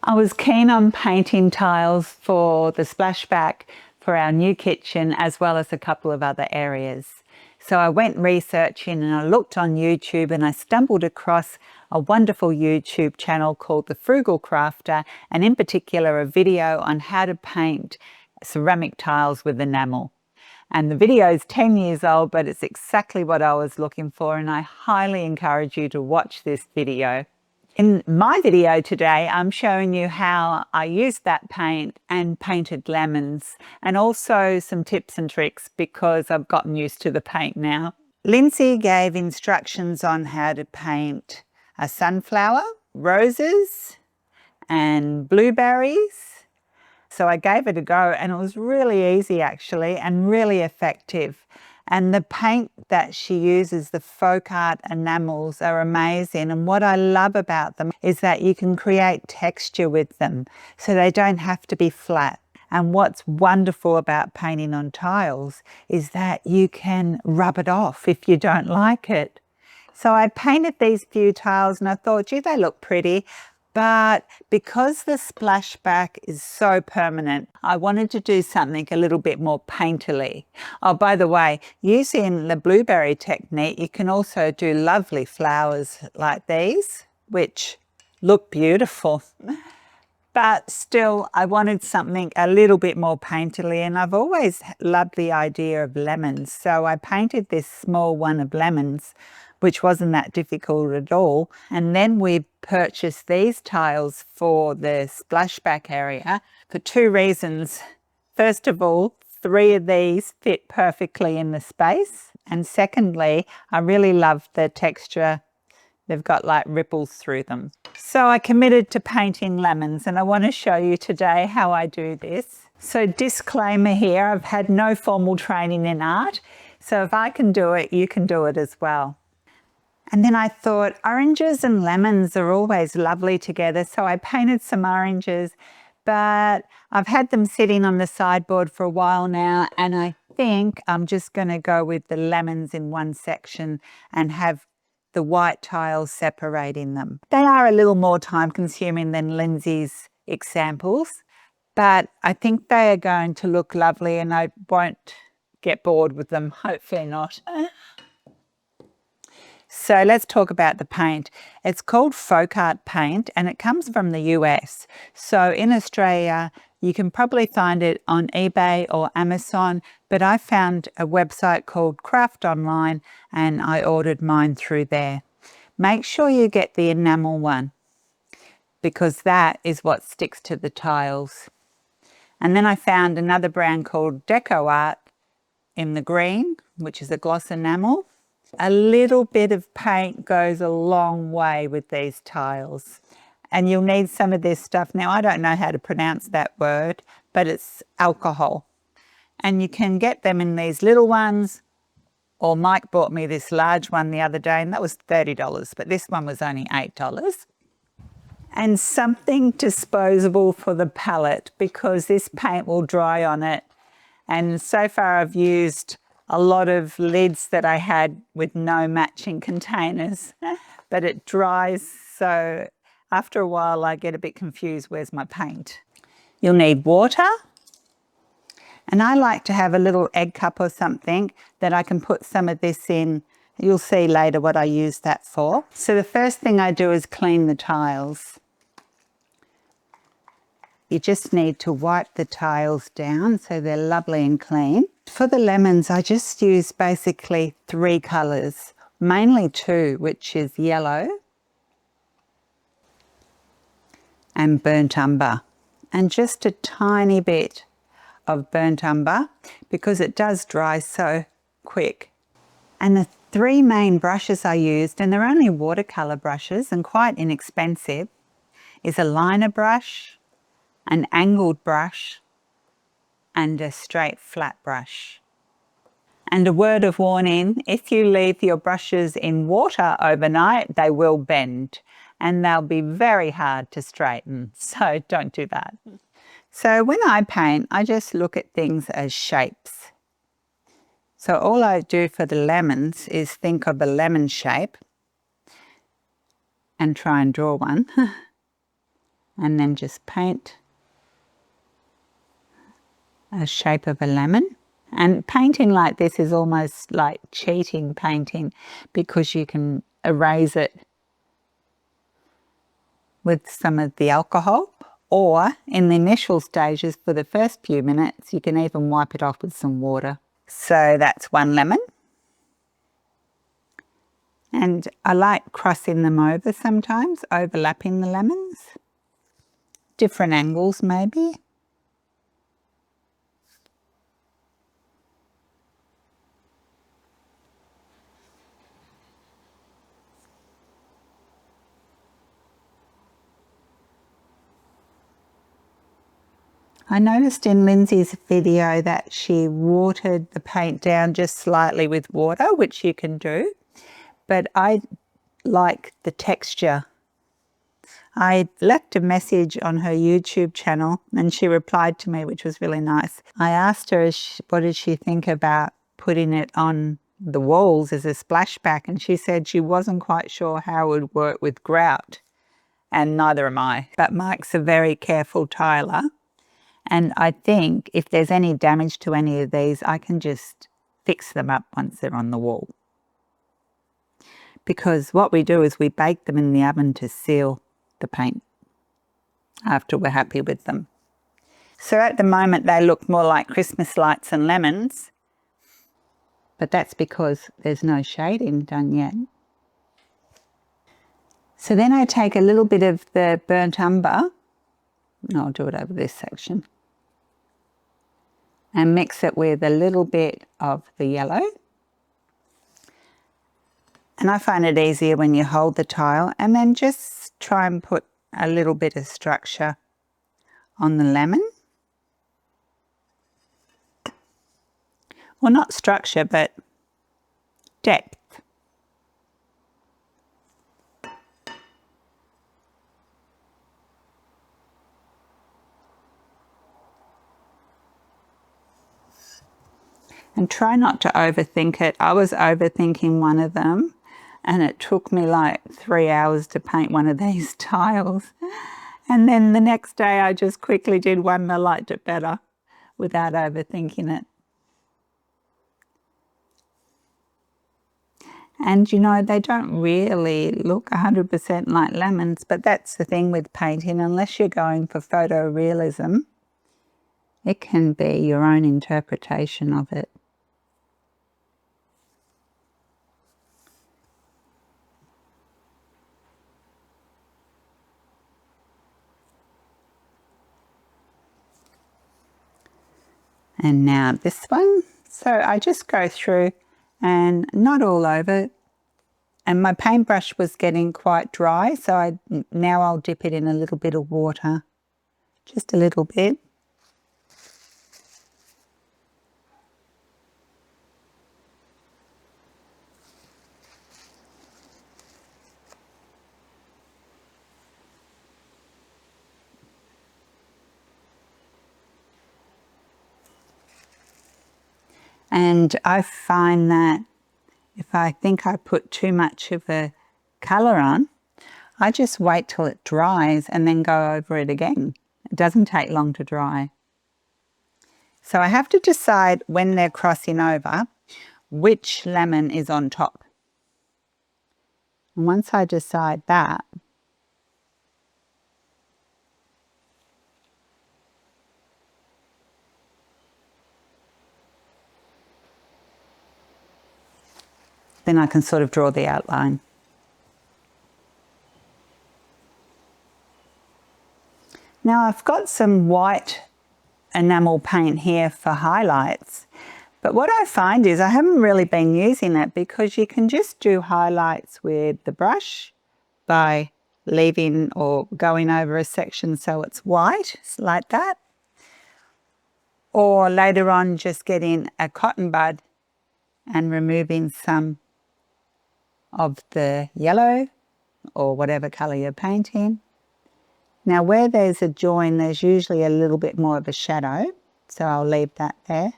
I was keen on painting tiles for the splashback for our new kitchen as well as a couple of other areas. So I went researching and I looked on YouTube and I stumbled across a wonderful YouTube channel called the Frugal Crafter, and in particular a video on how to paint ceramic tiles with enamel. And the video is 10 years old, but it's exactly what I was looking for, and I highly encourage you to watch this video. In my video today, I'm showing you how I used that paint and painted lemons, and also some tips and tricks because I've gotten used to the paint now. Lindsay gave instructions on how to paint a sunflower, roses, and blueberries. So I gave it a go and it was really easy actually and really effective. And the paint that she uses, the folk art enamels, are amazing. And what I love about them is that you can create texture with them so they don't have to be flat. And what's wonderful about painting on tiles is that you can rub it off if you don't like it. So I painted these few tiles and I thought, gee, they look pretty. But because the splashback is so permanent, I wanted to do something a little bit more painterly. Oh, by the way, using the blueberry technique, you can also do lovely flowers like these, which look beautiful. But still, I wanted something a little bit more painterly, and I've always loved the idea of lemons. So I painted this small one of lemons, which wasn't that difficult at all. And then we purchased these tiles for the splashback area for two reasons. First of all, 3 of these fit perfectly in the space. And secondly, I really love the texture. They've got like ripples through them. So I committed to painting lemons, and I want to show you today how I do this. So disclaimer here, I've had no formal training in art. So if I can do it, you can do it as well. And then I thought oranges and lemons are always lovely together. So I painted some oranges, but I've had them sitting on the sideboard for a while now. And I think I'm just going to go with the lemons in one section and have the white tiles separating them. They are a little more time consuming than Lindsay's examples, but I think they are going to look lovely and I won't get bored with them. Hopefully not. So let's talk about the paint. It's called folk art paint and it comes from the US. So in Australia, you can probably find it on eBay or Amazon, but I found a website called Craft Online and I ordered mine through there. Make sure you get the enamel one because that is what sticks to the tiles. And then I found another brand called Decor in the green, which is a gloss enamel. A little bit of paint goes a long way with these tiles. And you'll need some of this stuff. Now, I don't know how to pronounce that word, but it's alcohol. And you can get them in these little ones, or Mike bought me this large one the other day, and that was $30, but this one was only $8. And something disposable for the palette, because this paint will dry on it. And so far I've used a lot of lids that I had with no matching containers, but it dries, so after a while I get a bit confused, where's my paint? You'll need water, and I like to have a little egg cup or something that I can put some of this in. You'll see later what I use that for. So the first thing I do is clean the tiles. You just need to wipe the tiles down so they're lovely and clean. For the lemons, I just use basically 3 colours, mainly 2, which is yellow and burnt umber, and just a tiny bit of burnt umber because it does dry so quick. And the 3 main brushes I used, and they're only watercolour brushes and quite inexpensive, is a liner brush, an angled brush, and a straight flat brush. And a word of warning, if you leave your brushes in water overnight, they will bend and they'll be very hard to straighten. So don't do that. So when I paint, I just look at things as shapes. So all I do for the lemons is think of a lemon shape and try and draw one. and then just paint a shape of a lemon. And painting like this is almost like cheating painting, because you can erase it with some of the alcohol, or in the initial stages for the first few minutes you can even wipe it off with some water. So that's one lemon. And I like crossing them over sometimes, overlapping the lemons. Different angles maybe. I noticed in Lindsay's video that she watered the paint down just slightly with water, which you can do, but I like the texture. I left a message on her YouTube channel and she replied to me, which was really nice. I asked her what did she think about putting it on the walls as a splashback, and she said she wasn't quite sure how it would work with grout, and neither am I. But Mike's a very careful tiler, and I think if there's any damage to any of these, I can just fix them up once they're on the wall. Because what we do is we bake them in the oven to seal the paint after we're happy with them. So at the moment they look more like Christmas lights and lemons, but that's because there's no shading done yet. So then I take a little bit of the burnt umber, and I'll do it over this section, and mix it with a little bit of the yellow. And I find it easier when you hold the tile, and then just try and put a little bit of structure on the lemon. Well, not structure, but depth. And try not to overthink it. I was overthinking one of them, and it took me like 3 hours to paint one of these tiles. And then the next day I just quickly did one and I liked it better without overthinking it. And you know, they don't really look 100% like lemons, but that's the thing with painting. Unless you're going for photorealism, it can be your own interpretation of it. And now this one. So I just go through, and not all over. And my paintbrush was getting quite dry, so now I'll dip it in a little bit of water, just a little bit. And I find that if I think I put too much of a colour on, I just wait till it dries and then go over it again. It doesn't take long to dry. So I have to decide when they're crossing over which lemon is on top. And once I decide that, then I can sort of draw the outline. Now I've got some white enamel paint here for highlights, but what I find is I haven't really been using it, because you can just do highlights with the brush by leaving or going over a section so it's white, like that. Or later on just getting a cotton bud and removing some of the yellow or whatever colour you're painting. Now where there's a join, there's usually a little bit more of a shadow, so I'll leave that there.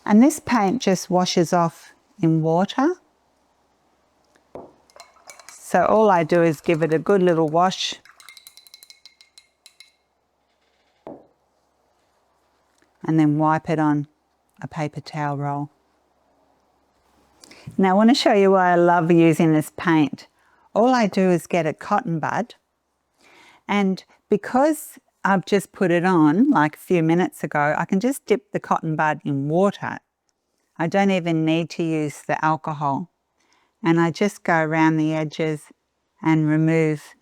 And this paint just washes off in water, So all I do is give it a good little wash. And then wipe it on a paper towel roll. Now I want to show you why I love using this paint. All I do is get a cotton bud, and because I've just put it on like a few minutes ago, I can just dip the cotton bud in water. I don't even need to use the alcohol. And I just go around the edges and remove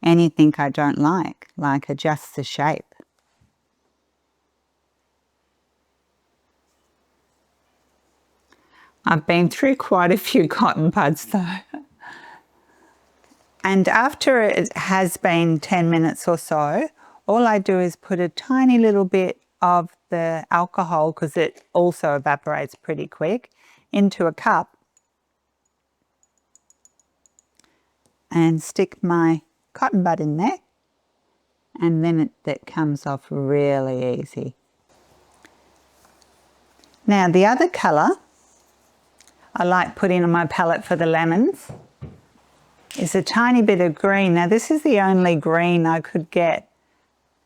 anything I don't like adjust the shape. I've been through quite a few cotton buds though. And after it has been 10 minutes or so, all I do is put a tiny little bit of the alcohol, because it also evaporates pretty quick, into a cup and stick my cotton bud in there, and then it comes off really easy. Now the other colour I like putting on my palette for the lemons is a tiny bit of green. Now this is the only green I could get.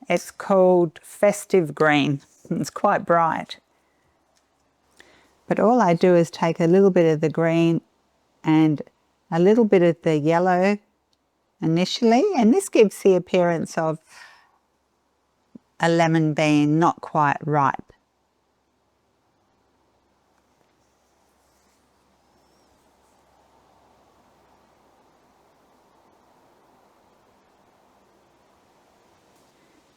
It's called Festive Green. It's quite bright. But all I do is take a little bit of the green and a little bit of the yellow initially, and this gives the appearance of a lemon being not quite ripe.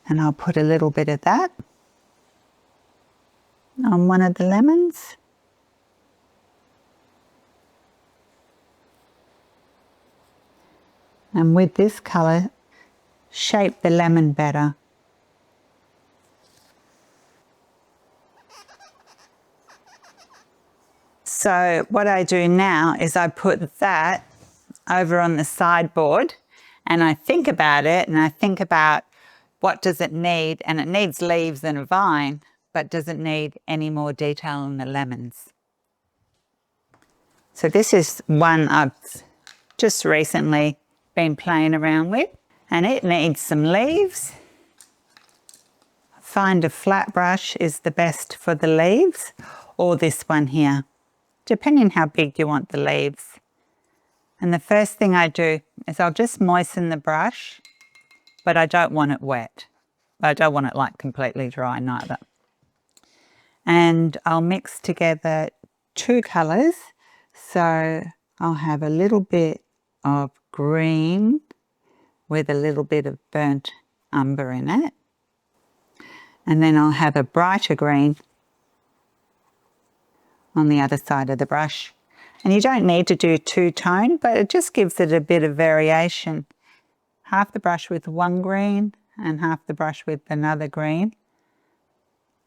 And I'll put a little bit of that on one of the lemons. And with this colour, shape the lemon better. So what I do now is I put that over on the sideboard, and I think about it, and I think about what does it need, and it needs leaves and a vine, but doesn't need any more detail on the lemons. So this is one I've just recently been playing around with, and it needs some leaves. Find a flat brush is the best for the leaves, or this one here, depending how big you want the leaves. And the first thing I do is I'll just moisten the brush, but I don't want it wet. I don't want it like completely dry neither. And I'll mix together two colours. So I'll have a little bit of green with a little bit of burnt umber in it. And then I'll have a brighter green on the other side of the brush. And you don't need to do two-tone, but it just gives it a bit of variation. Half the brush with one green and half the brush with another green.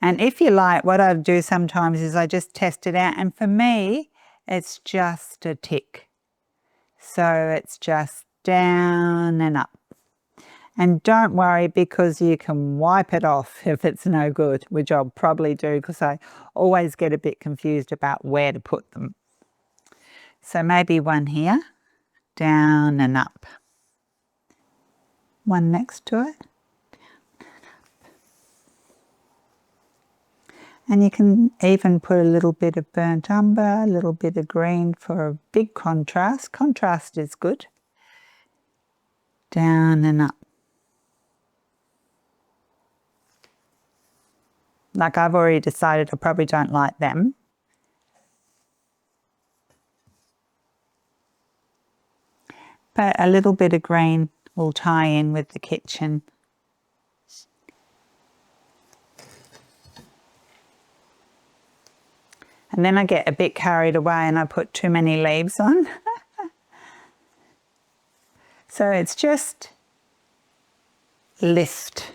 And if you like, what I do sometimes is I just test it out, and for me it's just a tick. So it's just down and up. And don't worry, because you can wipe it off if it's no good, which I'll probably do because I always get a bit confused about where to put them. So maybe one here, down and up. One next to it. And you can even put a little bit of burnt umber, a little bit of green for a big contrast. Contrast is good. Down and up. Like I've already decided I probably don't like them. But a little bit of green will tie in with the kitchen. And then I get a bit carried away and I put too many leaves on. So it's just lift.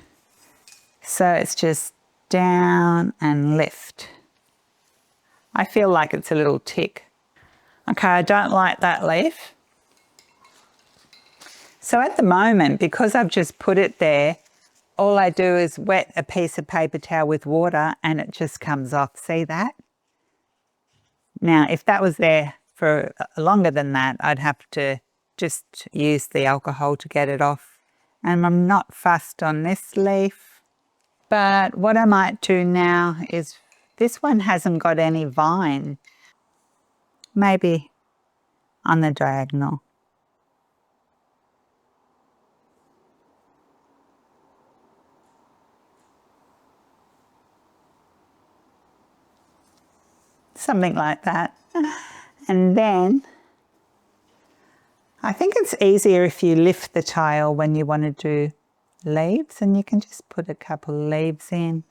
So it's just down and lift. I feel like it's a little tick. Okay, I don't like that leaf. So at the moment, because I've just put it there, all I do is wet a piece of paper towel with water and it just comes off. See that? Now, if that was there for longer than that, I'd have to just use the alcohol to get it off. And I'm not fussed on this leaf. But what I might do now is, this one hasn't got any vine. Maybe on the diagonal. Something like that. And then I think it's easier if you lift the tile when you want to do leaves, and you can just put a couple leaves in.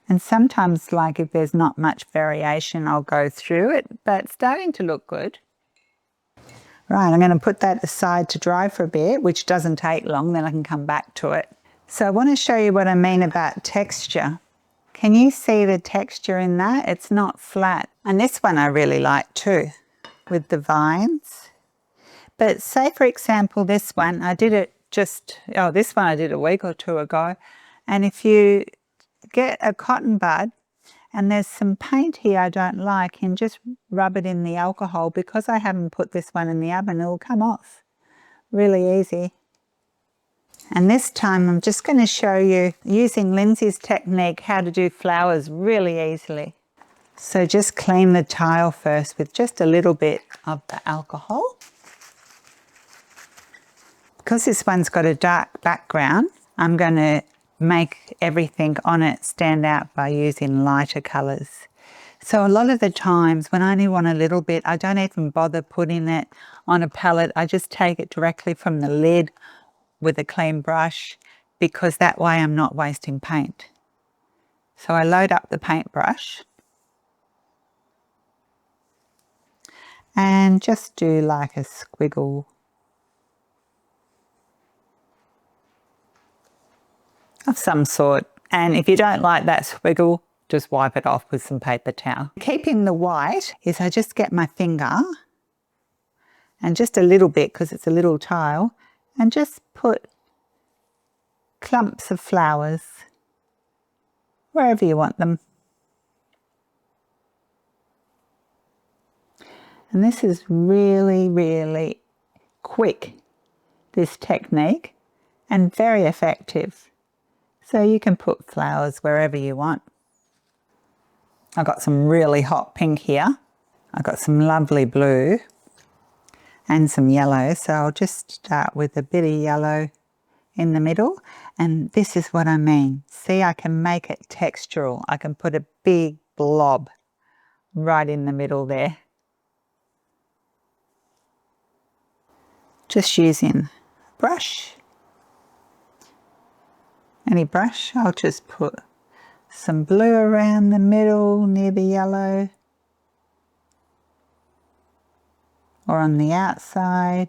And sometimes, like if there's not much variation, I'll go through it, but it's starting to look good. Right, I'm going to put that aside to dry for a bit, which doesn't take long, then I can come back to it. So I want to show you what I mean about texture. Can you see the texture in that? It's not flat. And this one I really like too, with the vines. But say for example, this one, I did it this one I did a week or two ago. And if you get a cotton bud and there's some paint here I don't like, and just rub it in the alcohol, because I haven't put this one in the oven, it'll come off really easy. And this time I'm just going to show you, using Lindsay's technique, how to do flowers really easily. So just clean the tile first with just a little bit of the alcohol. Because this one's got a dark background, I'm going to make everything on it stand out by using lighter colours. So a lot of the times when I only want a little bit, I don't even bother putting it on a palette. I just take it directly from the lid with a clean brush, because that way I'm not wasting paint. So I load up the paintbrush and just do like a squiggle. Of some sort. And if you don't like that squiggle, just wipe it off with some paper towel. Keeping the white is, I just get my finger and just a little bit, because it's a little tile, and just put clumps of flowers wherever you want them. And this is really, really quick, this technique, and very effective. So you can put flowers wherever you want. I've got some really hot pink here. I've got some lovely blue and some yellow. So I'll just start with a bit of yellow in the middle. And this is what I mean. See, I can make it textural. I can put a big blob right in the middle there. Just using a brush. Any brush, I'll just put some blue around the middle near the yellow, or on the outside.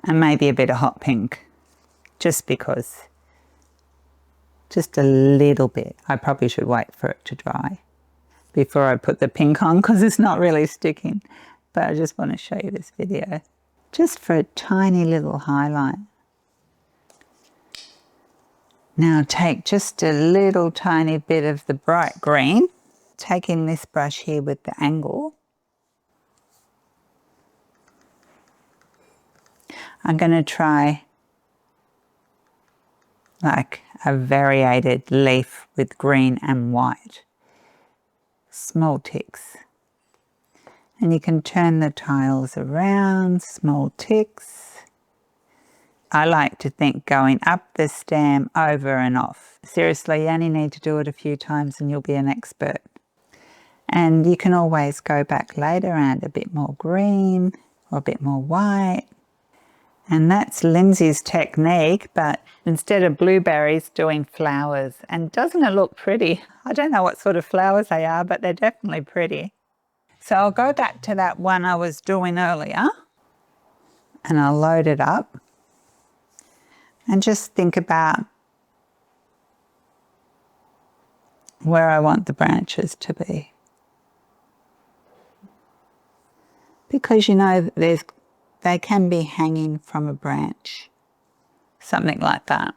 And maybe a bit of hot pink, just because. Just a little bit. I probably should wait for it to dry before I put the pink on, because it's not really sticking. But I just want to show you this video, just for a tiny little highlight. Now take just a little tiny bit of the bright green, taking this brush here with the angle. I'm going to try like a variated leaf with green and white. Small ticks. And you can turn the tiles around, small ticks. I like to think going up the stem, over and off. Seriously, you only need to do it a few times and you'll be an expert. And you can always go back later and add a bit more green or a bit more white. And that's Lindsay's technique, but instead of blueberries, doing flowers. And doesn't it look pretty? I don't know what sort of flowers they are, but they're definitely pretty. So I'll go back to that one I was doing earlier, and I'll load it up and just think about where I want the branches to be. Because you know there's they can be hanging from a branch, something like that.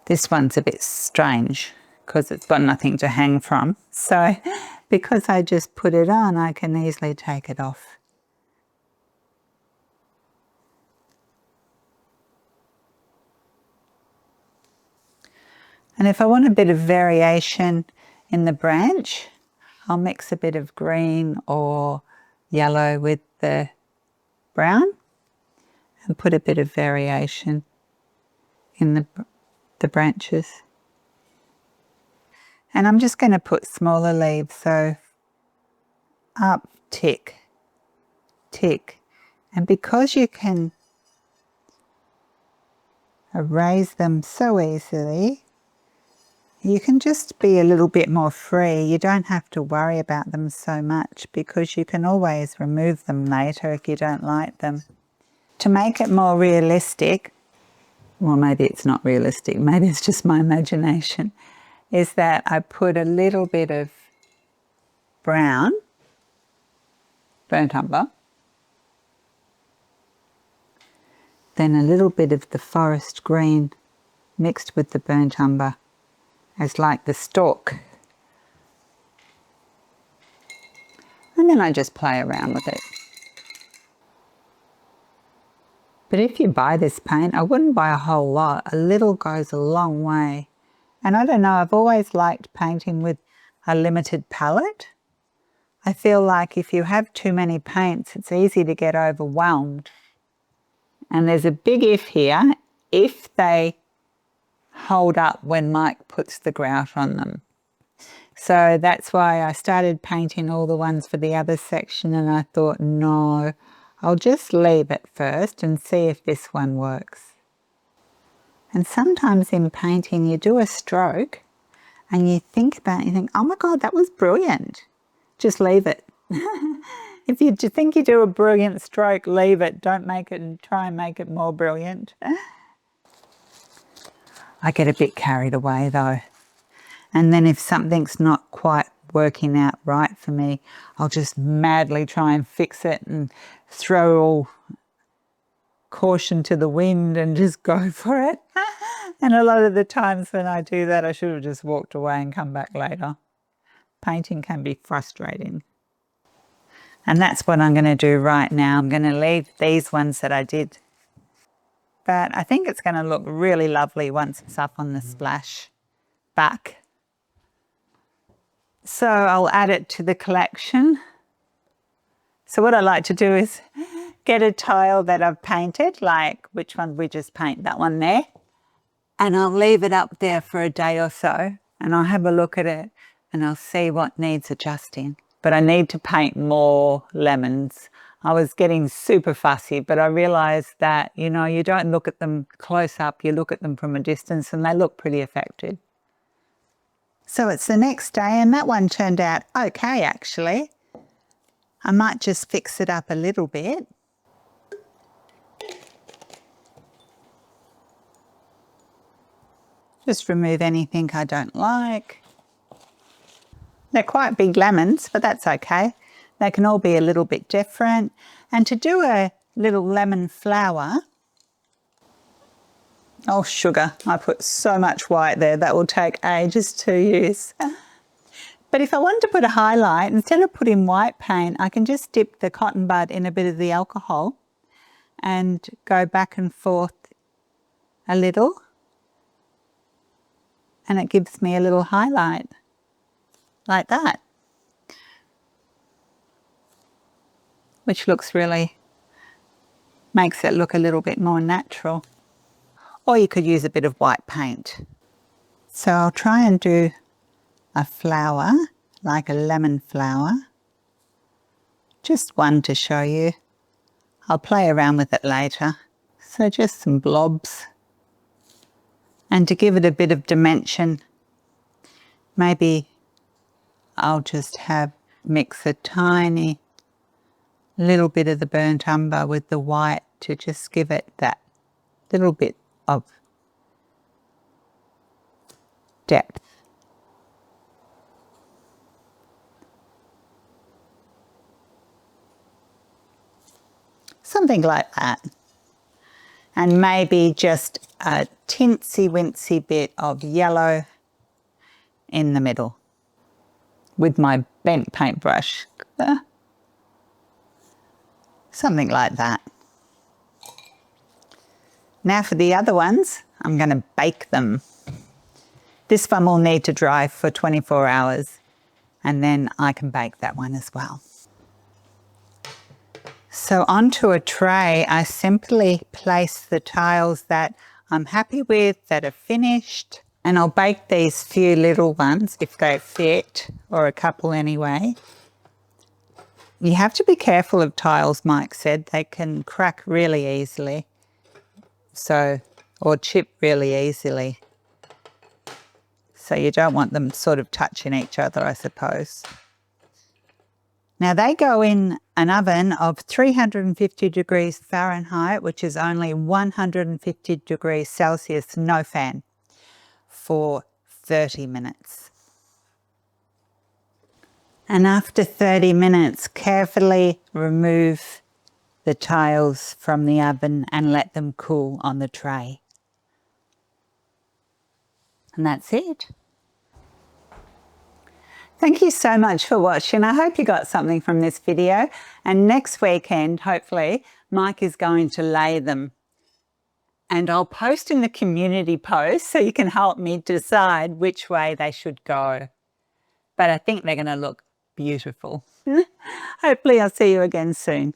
This one's a bit strange because it's got nothing to hang from. So because I just put it on, I can easily take it off. And if I want a bit of variation in the branch, I'll mix a bit of green or yellow with the brown and put a bit of variation in the branches. And I'm just going to put smaller leaves, so up, tick, tick. And because you can erase them so easily, you can just be a little bit more free. You don't have to worry about them so much because you can always remove them later if you don't like them. To make it more realistic, well, maybe it's not realistic, maybe it's just my imagination, is that I put a little bit of brown, burnt umber, then a little bit of the forest green mixed with the burnt umber as like the stalk. And then I just play around with it. But if you buy this paint, I wouldn't buy a whole lot. A little goes a long way. And I don't know, I've always liked painting with a limited palette. I feel like if you have too many paints, it's easy to get overwhelmed. And there's a big if here, if they hold up when Mike puts the grout on them. So that's why I started painting all the ones for the other section, and I thought, no, I'll just leave it first and see if this one works. And sometimes in painting you do a stroke and you think about it, you think, oh my God, that was brilliant. Just leave it. If you think you do a brilliant stroke, leave it. Don't make it and try and make it more brilliant. I get a bit carried away though. And then if something's not quite working out right for me, I'll just madly try and fix it and throw all caution to the wind and just go for it. And a lot of the times when I do that, I should have just walked away and come back later. Painting can be frustrating. And that's what I'm going to do right now. I'm going to leave these ones that I did. But I think it's going to look really lovely once it's up on the Splashback. So I'll add it to the collection. So what I like to do is get a tile that I've painted, like which one we just paint, that one there. And I'll leave it up there for a day or so and I'll have a look at it and I'll see what needs adjusting. But I need to paint more lemons. I was getting super fussy, but I realized that, you know, you don't look at them close up, you look at them from a distance and they look pretty affected. So it's the next day and that one turned out okay, actually. I might just fix it up a little bit. Just remove anything I don't like. They're quite big lemons, but that's okay. They can all be a little bit different. And to do a little lemon flower, oh sugar, I put so much white there, that will take ages to use. But if I wanted to put a highlight, instead of putting white paint, I can just dip the cotton bud in a bit of the alcohol and go back and forth a little. And it gives me a little highlight like that, which looks really, makes it look a little bit more natural. Or you could use a bit of white paint. So I'll try and do a flower, like a lemon flower. Just one to show you. I'll play around with it later. So just some blobs. And to give it a bit of dimension, maybe I'll just mix a tiny little bit of the burnt umber with the white to just give it that little bit of depth. something like that. And maybe just a tinsy-wincy bit of yellow in the middle with my bent paintbrush. Something like that. Now for the other ones, I'm going to bake them. This one will need to dry for 24 hours and then I can bake that one as well. So onto a tray, I simply place the tiles that I'm happy with, that are finished, and I'll bake these few little ones if they fit, or a couple anyway. You have to be careful of tiles, Mike said. They can crack really easily, or chip really easily. So you don't want them sort of touching each other, I suppose. Now they go in an oven of 350 degrees Fahrenheit, which is only 150 degrees Celsius, no fan, for 30 minutes. And after 30 minutes, carefully remove the tiles from the oven and let them cool on the tray. And that's it. Thank you so much for watching. I hope you got something from this video. And next weekend, hopefully, Mike is going to lay them. And I'll post in the community post so you can help me decide which way they should go. But I think they're going to look beautiful. Hopefully I'll see you again soon.